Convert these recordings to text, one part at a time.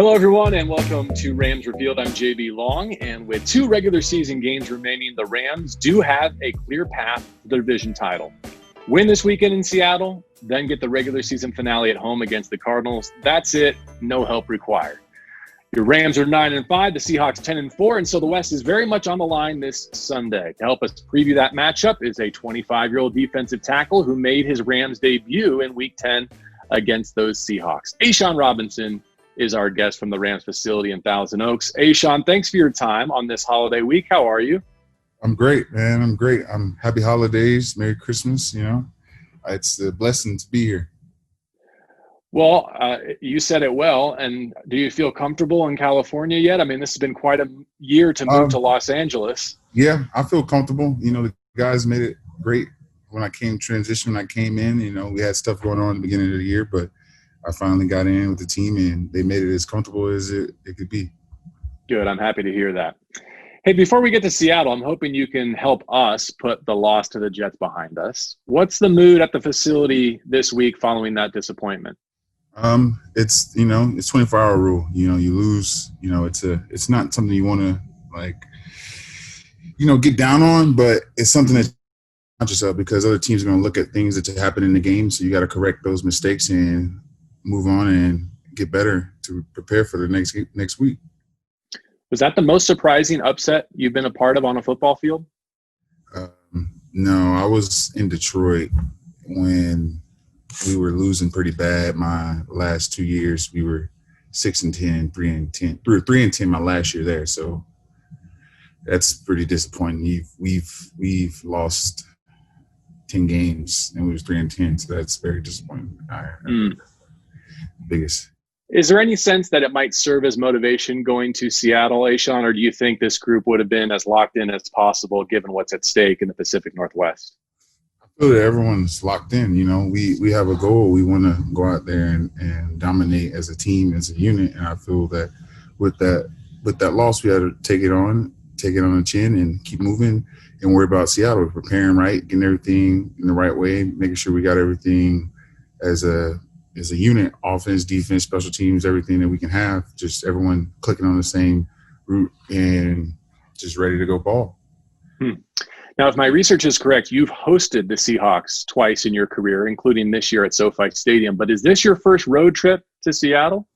Hello, everyone, and welcome to Rams Revealed. I'm JB Long, and with 2 regular season games remaining, the Rams do have a clear path to the division title. Win this weekend in Seattle, then get the regular season finale at home against the Cardinals. That's it. No help required. Your Rams are 9-5, the Seahawks 10-4, and so the West is very much on the line this Sunday. To help us preview that matchup is a 25-year-old defensive tackle who made his Rams debut in Week 10 against those Seahawks. A'Shawn Robinson is our guest from the Rams facility in Thousand Oaks. A'Shawn, thanks for your time on this holiday week. How are you? I'm great, man. I'm great. I'm happy holidays, Merry Christmas. It's a blessing to be here. Well, you said it well. And do you feel comfortable in California yet? I mean, this has been quite a year to move to Los Angeles. Yeah, I feel comfortable. The guys made it great when I came in. We had stuff going on at the beginning of the year, but I finally got in with the team, and they made it as comfortable as it could be. Good. I'm happy to hear that. Hey, before we get to Seattle, I'm hoping you can help us put the loss to the Jets behind us. What's the mood at the facility this week following that disappointment? It's 24-hour rule. You lose. It's not something you want to get down on, but it's something that conscious of because other teams are going to look at things that happen in the game. So you got to correct those mistakes and move on and get better to prepare for the next week. Was that the most surprising upset you've been a part of on a football field? No, I was in Detroit when we were losing pretty bad. My last 2 years, we were 6-10, 3-10. We were 3-10 my last year there, so that's pretty disappointing. We've lost 10 games and we was 3-10, so that's very disappointing. Biggest. Is there any sense that it might serve as motivation going to Seattle, A'Shawn, or do you think this group would have been as locked in as possible given what's at stake in the Pacific Northwest? I feel that everyone's locked in. We have a goal. We want to go out there and dominate as a team, as a unit, and I feel that with that loss, we had to take it on the chin and keep moving and worry about Seattle, preparing right, getting everything in the right way, making sure we got everything as a unit, offense, defense, special teams, everything that we can have, just everyone clicking on the same route and just ready to go ball. Now, if my research is correct, you've hosted the Seahawks twice in your career, including this year at SoFi Stadium. But is this your first road trip to Seattle?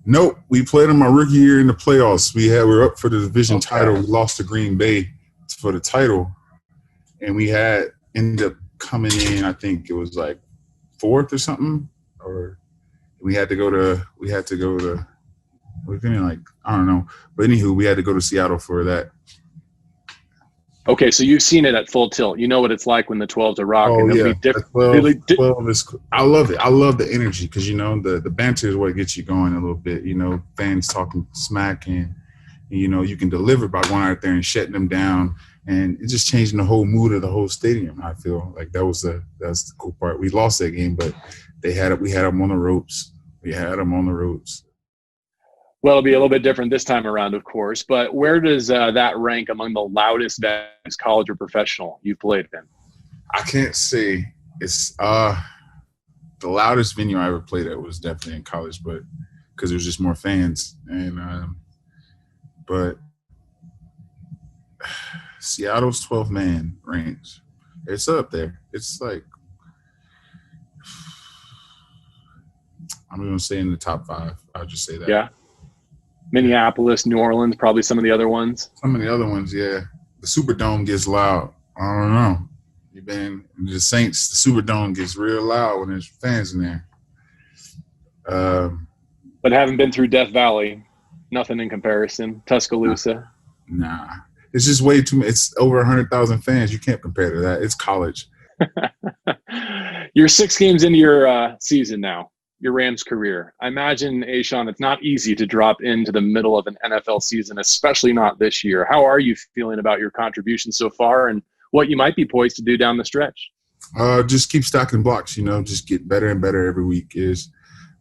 Nope. We played in my rookie year in the playoffs. We were up for the division title. We lost to Green Bay for the title. And we ended up coming in, I think it was like 4th or something. Or we had to go to I don't know. But anywho, we had to go to Seattle for that. Okay, so you've seen it at full tilt. You know what it's like when the 12s are rocking. Oh, yeah. Really 12 I love it. I love the energy because, the banter is what gets you going a little bit. Fans talking smack and you can deliver by going out there and shutting them down. And it's just changing the whole mood of the whole stadium. I feel like that's the cool part. We lost that game, but we had them on the ropes. Well, it'll be a little bit different this time around, of course. But where does that rank among the loudest venues, college or professional, you've played in? I can't say it's the loudest venue I ever played at was definitely in college, but because there's just more fans. And but Seattle's 12-man range, it's up there. It's like I'm going to say in the top 5. I'll just say that. Yeah. Minneapolis, New Orleans, probably some of the other ones. Some of the other ones, yeah. The Superdome gets loud. I don't know. You've been in the Saints. The Superdome gets real loud when there's fans in there. But haven't been through Death Valley. Nothing in comparison. Tuscaloosa. Nah. It's just way too much. It's over 100,000 fans. You can't compare to that. It's college. You're 6 games into your season now. Your Rams career. I imagine, A'Shawn, it's not easy to drop into the middle of an NFL season, especially not this year. How are you feeling about your contribution so far and what you might be poised to do down the stretch? Just keep stacking blocks, just get better and better every week. Is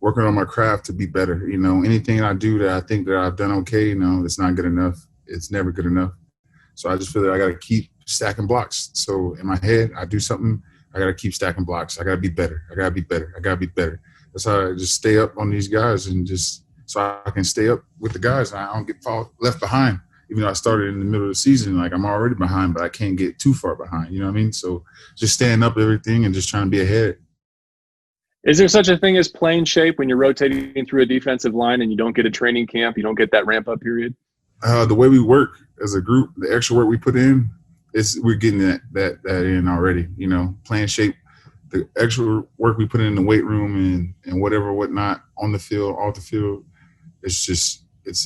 working on my craft to be better. Anything I do that I think that I've done okay, it's not good enough. It's never good enough. So I just feel that I got to keep stacking blocks. So in my head, I do something, I got to keep stacking blocks. I got to be better. That's how I just stay up on these guys and just so I can stay up with the guys and I don't get left behind. Even though I started in the middle of the season, like I'm already behind, but I can't get too far behind. You know what I mean? So just staying up everything and just trying to be ahead. Is there such a thing as playing shape when you're rotating through a defensive line and you don't get a training camp, you don't get that ramp-up period? The way we work as a group, the extra work we put in, we're getting that in already. You know, playing shape, the extra work we put in the weight room and whatnot on the field, off the field, it's just it's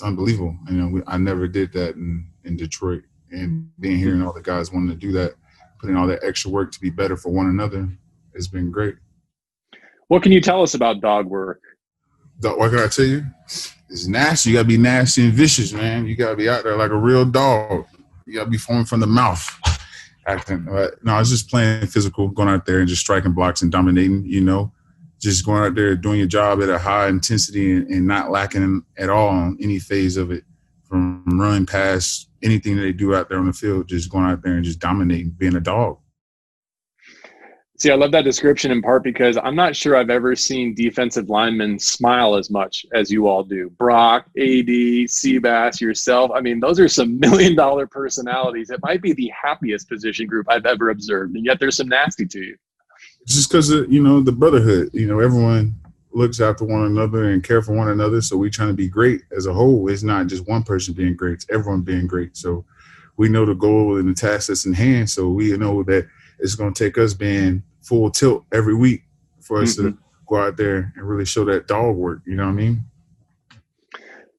unbelievable. You know, I never did that in Detroit, and being here and all the guys wanting to do that, putting all that extra work to be better for one another, it's been great. What can you tell us about dog work? What can I tell you? It's nasty. You got to be nasty and vicious, man. You got to be out there like a real dog. You got to be foaming from the mouth. Acting. No, I was just playing physical, going out there and just striking blocks and dominating, you know. Just going out there doing your job at a high intensity and not lacking at all on any phase of it. From run, pass, anything that they do out there on the field, just going out there and just dominating, being a dog. See, I love that description in part because I'm not sure I've ever seen defensive linemen smile as much as you all do. Brock, AD, Seabass, yourself. I mean, those are some $1 million personalities. It might be the happiest position group I've ever observed, and yet there's some nasty to you. Just because of, you know, the brotherhood. You know, everyone looks after one another and care for one another, so we're trying to be great as a whole. It's not just one person being great. It's everyone being great. So we know the goal and the task that's in hand, so we know that it's going to take us being full tilt every week for us to go out there and really show that dog work. You know what I mean?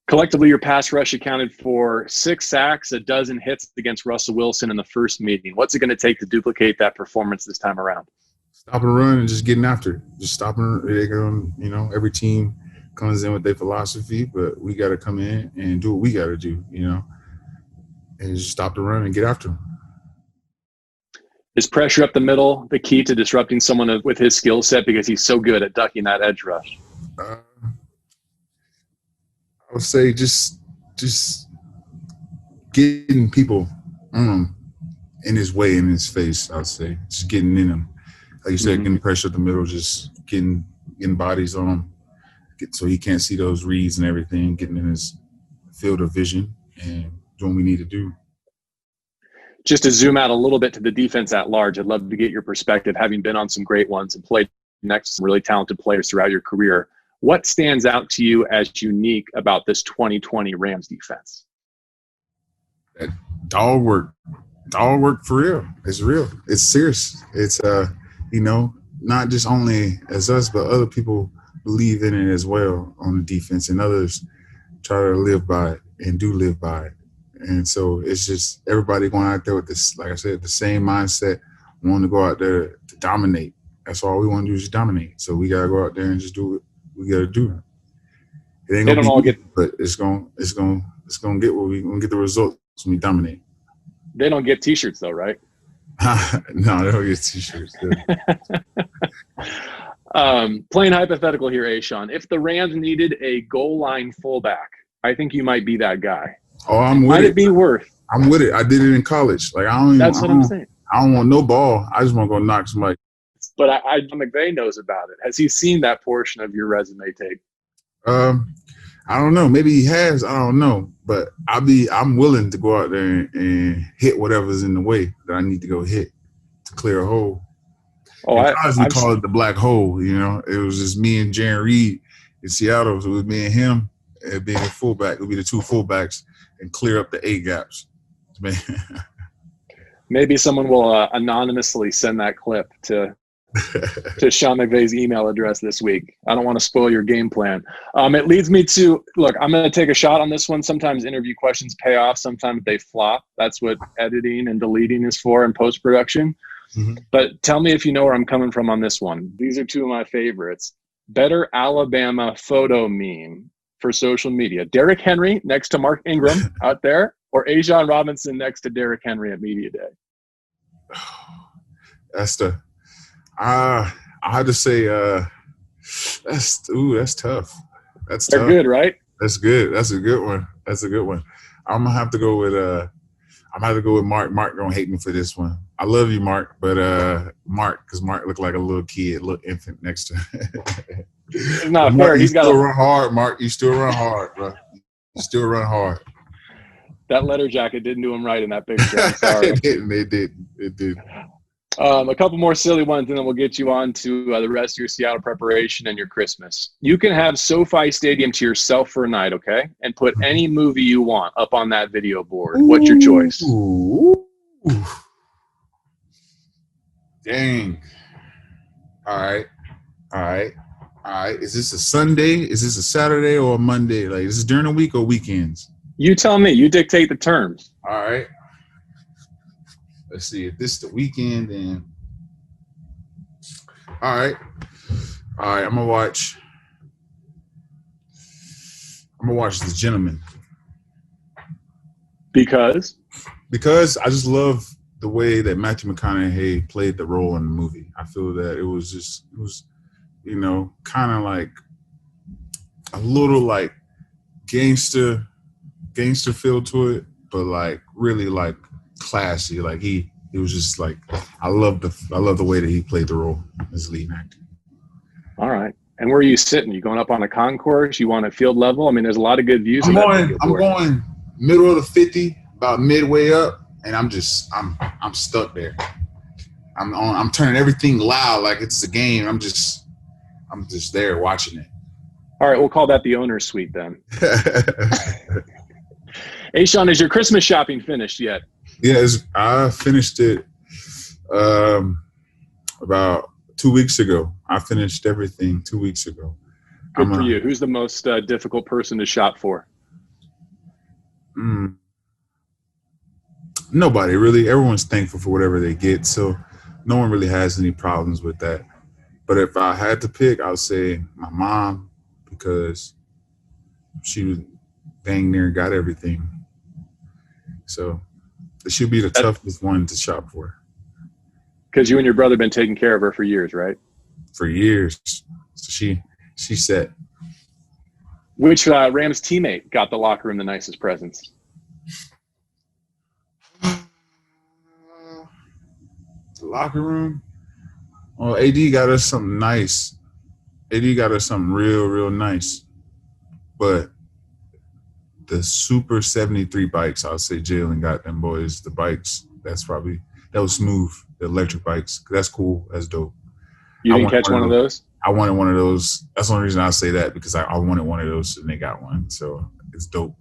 Collectively, your pass rush accounted for 6 sacks, 12 hits against Russell Wilson in the first meeting. What's it going to take to duplicate that performance this time around? Stop and run and just getting after it. Just stopping. They're going, you know, every team comes in with their philosophy, but we got to come in and do what we got to do, you know, and just stop the run and get after them. Is pressure up the middle the key to disrupting someone with his skill set because he's so good at ducking that edge rush? I would say just getting people in his way, in his face, I would say. Just getting in him. Like you said, getting pressure up the middle, just getting bodies on him so he can't see those reads and everything, getting in his field of vision and doing what we need to do. Just to zoom out a little bit to the defense at large, I'd love to get your perspective, having been on some great ones and played next to some really talented players throughout your career. What stands out to you as unique about this 2020 Rams defense? That dog work for real. It's real. It's serious. It's, you know, not just only as us, but other people believe in it as well on the defense, and others try to live by it and do live by it. And so it's just everybody going out there with this, like I said, the same mindset, wanting to go out there to dominate. That's all we want to do is just dominate. So we got to go out there and just do what we got to do. It ain't gonna be easy, but it's gonna get what we gonna get the results when we dominate. They don't get T-shirts though, right? No, they don't get T-shirts. Playing hypothetical here, Ashawn. If the Rams needed a goal line fullback, I think you might be that guy. Oh, I'm with it. Might it be worth? I'm with it. I did it in college. Like That's what I'm saying. I don't want no ball. I just want to go knock somebody. But McVay knows about it. Has he seen that portion of your resume tape? I don't know. Maybe he has. I don't know. But I'm willing to go out there and hit whatever's in the way that I need to go hit to clear a hole. Oh, we call it the black hole. You know, it was just me and Jaren Reed in Seattle. So it was me and him being a fullback. It would be the two fullbacks and clear up the A gaps. Man. Maybe someone will anonymously send that clip to Sean McVay's email address this week. I don't want to spoil your game plan. It leads me to, look, I'm going to take a shot on this one. Sometimes interview questions pay off. Sometimes they flop. That's what editing and deleting is for in post-production. Mm-hmm. But tell me if you know where I'm coming from on this one. These are two of my favorites. Better Alabama photo meme for social media. Derrick Henry next to Mark Ingram out there, or A'Jon Robinson next to Derrick Henry at Media Day? That's the I had to say that's tough. They're good, right? That's good. That's a good one. I'm gonna have to go with I'm going to go with Mark. Mark don't hate me for this one. I love you, Mark, but because Mark looked like a little kid, little infant next to him. It's not Mark, fair. you still run hard, Mark. You still run hard, bro. You still run hard. That letter jacket didn't do him right in that picture. I'm sorry. It did. A couple more silly ones, and then we'll get you on to the rest of your Seattle preparation and your Christmas. You can have SoFi Stadium to yourself for a night, okay? And put any movie you want up on that video board. What's your choice? Ooh. Dang. All right. Is this a Sunday? Is this a Saturday or a Monday? Like, is this during the week or weekends? You tell me. You dictate the terms. All right. Let's see. If this is the weekend, then all right. I'm gonna watch The Gentleman. Because I just love the way that Matthew McConaughey played the role in the movie. I feel that it was kind of like a little like gangster feel to it, but like really like classy. Like it was just like I love the way that he played the role as lead actor. All right. And where are you sitting? You going up on a concourse? You want a field level? I mean, there's a lot of good views. I'm going middle of the 50, about midway up, and I'm stuck there. I'm turning everything loud like it's a game. I'm just there watching it. All right, we'll call that the owner's suite then. Hey, Sean, is your Christmas shopping finished yet? Yes, I finished it about 2 weeks ago. I finished everything 2 weeks ago. Good for you. Who's the most difficult person to shop for? Nobody, really. Everyone's thankful for whatever they get, so no one really has any problems with that. But if I had to pick, I would say my mom, because she was dang near got everything. So it should be the toughest one to shop for. Because you and your brother have been taking care of her for years, right? For years. So she set. Which Rams teammate got the locker room the nicest presents? The locker room? Well, AD got us something nice. AD got us something real, real nice. But the Super 73 bikes, I'll say Jalen got them boys. The bikes, that was smooth. The electric bikes, that's cool. That's dope. You didn't catch one of those? I wanted one of those. That's the only reason I say that, because I wanted one of those and they got one. So it's dope.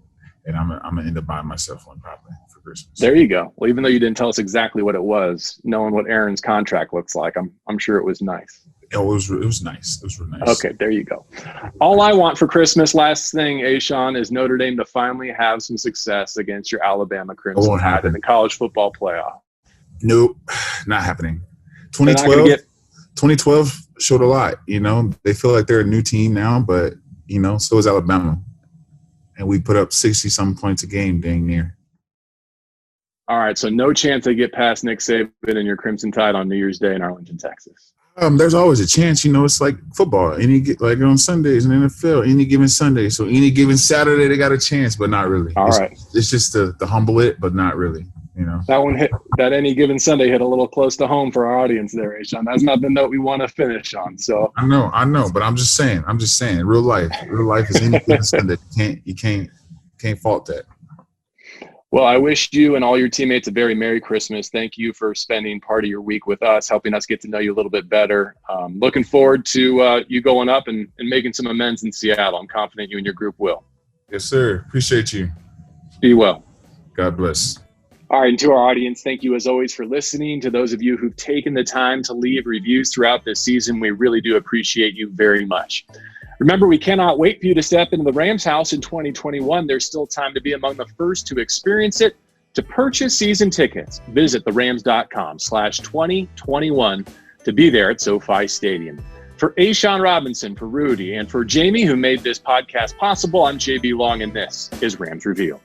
And I'm gonna end up buying myself one probably for Christmas. There you go. Well, even though you didn't tell us exactly what it was, knowing what Aaron's contract looks like, I'm sure it was nice. Oh, it was nice. It was real nice. Okay, there you go. All I want for Christmas, last thing, Sean, is Notre Dame to finally have some success against your Alabama Crimson Tide in the college football playoff. Nope, not happening. 2012 showed a lot. They feel like they're a new team now, but so is Alabama, and we put up 60-some points a game, dang near. All right, so no chance they get past Nick Saban and your Crimson Tide on New Year's Day in Arlington, Texas. There's always a chance. It's like football. Like on Sundays in the NFL, any given Sunday. So any given Saturday, they got a chance, but not really. It's just to humble it, but not really. That one hit. That any given Sunday hit a little close to home for our audience there, Sean. That's not the note we want to finish on. So I know, but I'm just saying. Real life is any given Sunday. You can't fault that. Well, I wish you and all your teammates a very Merry Christmas. Thank you for spending part of your week with us, helping us get to know you a little bit better. Looking forward to you going up and making some amends in Seattle. I'm confident you and your group will. Yes, sir. Appreciate you. Be well. God bless. All right, and to our audience, thank you as always for listening. To those of you who've taken the time to leave reviews throughout this season, we really do appreciate you very much. Remember, we cannot wait for you to step into the Rams house in 2021. There's still time to be among the first to experience it. To purchase season tickets, visit therams.com/2021 to be there at SoFi Stadium. For Sean Robinson, for Rudy, and for Jamie, who made this podcast possible, I'm JB Long, and this is Rams Reveal.